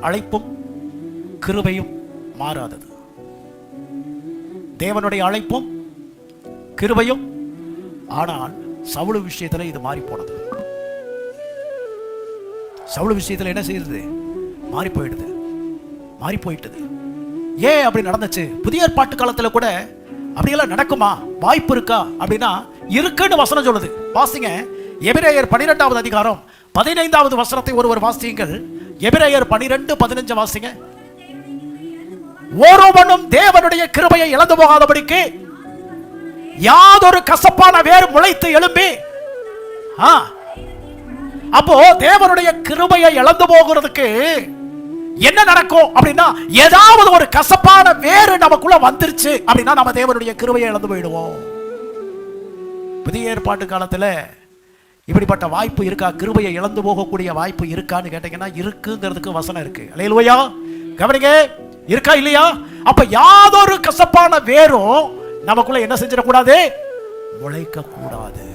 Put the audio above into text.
அழைப்பும் கிருபையும் மாறாதது. தேவனுடைய அழைப்பும் கிருபையும். ஆனால் சவுல் விஷயத்துல இது மாறி போனது. சவுல் விஷயத்துல என்ன செய்யுது? மாறி போயிட்டது. ஏன் அப்படி நடந்துச்சு? புதிய ஏற்பாட்டு காலத்துல கூட அப்படியெல்லாம் நடக்குமா? வாய்ப்பு இருக்கா அப்படின்னா இருக்குன்னு வசனம் சொல்லுது. வாசிங்க, எபிரேயர் 12வது அதிகாரம் 15வது வசனத்தை ஒருவர் வாசியுங்கள். எபிரேயர் 12:15 வாசிங்க. ஒருவனும் தேவனுடைய கிருபையை இழந்து போகாதபடிக்கு யாதொரு கசப்பான வேறு முளைத்து எழும்பி. அப்போ தேவனுடைய கிருபையை இழந்து போகிறதுக்கு என்ன நடக்கும் அப்படின்னா, ஏதாவது ஒரு கசப்பான வேறு நமக்குள்ள வந்துருச்சு அப்படின்னா நம்ம தேவனுடைய கிருபையை இழந்து போயிடுவோம். புதிய ஏற்பாட்டு காலத்துல இப்படிப்பட்ட வாய்ப்பு இருக்கா? கிருபையை இழந்து போகக்கூடிய வாய்ப்பு இருக்கான்னு கேட்டீங்கன்னா இருக்குங்கிறதுக்கு வசனம் இருக்கு. அல்லேலூயா. கவனிங்க, இருக்கா இல்லையா? அப்ப யாதொரு கசப்பான வேரும் நமக்குள்ள என்ன செஞ்சிடக்கூடாது? முளைக்க கூடாது.